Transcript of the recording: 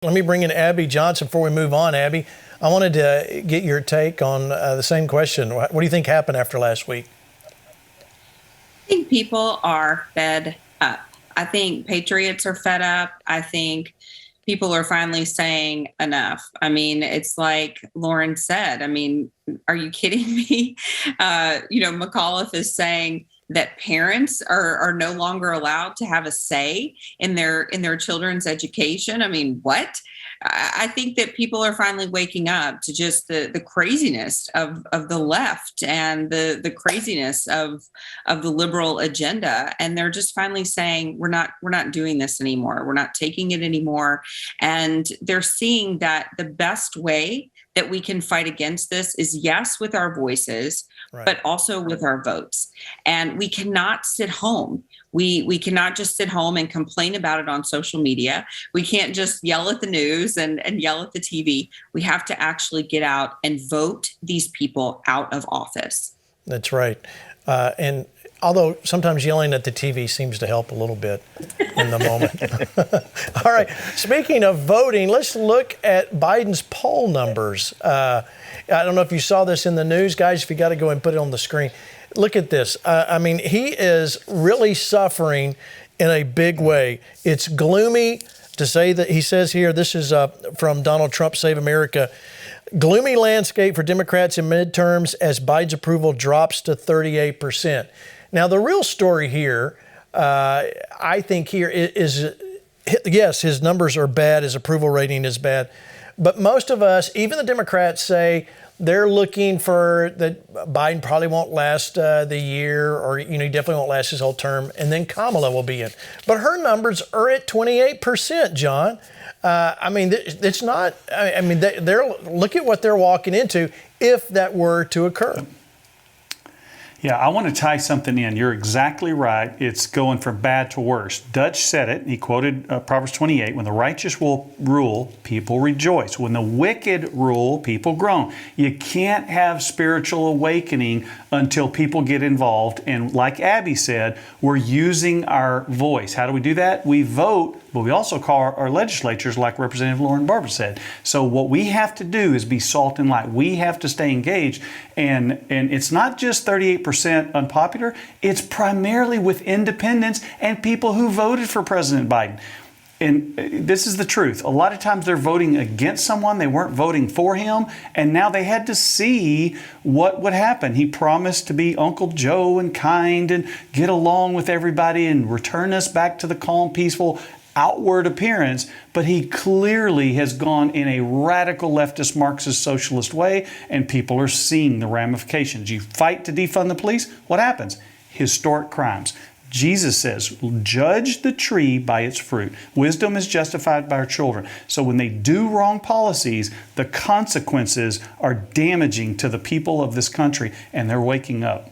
Let me bring in Abby Johnson before we move on. Abby, I wanted to get your take on the same question. What do you think happened after last week? I think people are fed up. I think patriots are fed up. I think people are finally saying enough. I mean, it's like Lauren said. I mean, are you kidding me? McAuliffe is saying that parents are no longer allowed to have a say in their children's education. I mean, what? I think that people are finally waking up to just the craziness of the left and the craziness of the liberal agenda, and they're just finally saying we're not doing this anymore. We're not taking it anymore, and they're seeing that the best way that we can fight against this is, yes, with our voices, Right. but also with our votes. And we cannot sit home. We cannot just sit home and complain about it on social media. We can't just yell at the news and yell at the TV. We have to actually get out and vote these people out of office. That's right. And although sometimes yelling at the TV seems to help a little bit in the moment. All right. Speaking of voting, let's look at Biden's poll numbers. I don't know if you saw this in the news, guys. If you got to go and put it on the screen. Look at this. He is really suffering in a big way. It's gloomy to say that. He says here, this is from Donald Trump, Save America. Gloomy landscape for Democrats in midterms as Biden's approval drops to 38%. Now, the real story here, I think here is, yes, his numbers are bad. His approval rating is bad. But most of us, even the Democrats, say they're looking for that Biden probably won't last the year, or, he definitely won't last his whole term, and then Kamala will be in. But her numbers are at 28%, John. It's not, they're look at what they're walking into if that were to occur. Yeah, I want to tie something in. You're exactly right. It's going from bad to worse. Dutch said it. He quoted Proverbs 28. When the righteous will rule, people rejoice. When the wicked rule, people groan. You can't have spiritual awakening until people get involved. And like Abby said, we're using our voice. How do we do that? We vote, but we also call our legislatures, like Representative Lauren Barber said. So what we have to do is be salt and light. We have to stay engaged. And it's not just 38% unpopular. It's primarily with independents and people who voted for President Biden. And this is the truth. A lot of times they're voting against someone. They weren't voting for him. And now they had to see what would happen. He promised to be Uncle Joe and kind and get along with everybody and return us back to the calm, peaceful outward appearance, but he clearly has gone in a radical leftist Marxist socialist way, and people are seeing the ramifications. You fight to defund the police, what happens? Historic crimes. Jesus says, judge the tree by its fruit. Wisdom is justified by our children. So when they do wrong policies, the consequences are damaging to the people of this country, and they're waking up.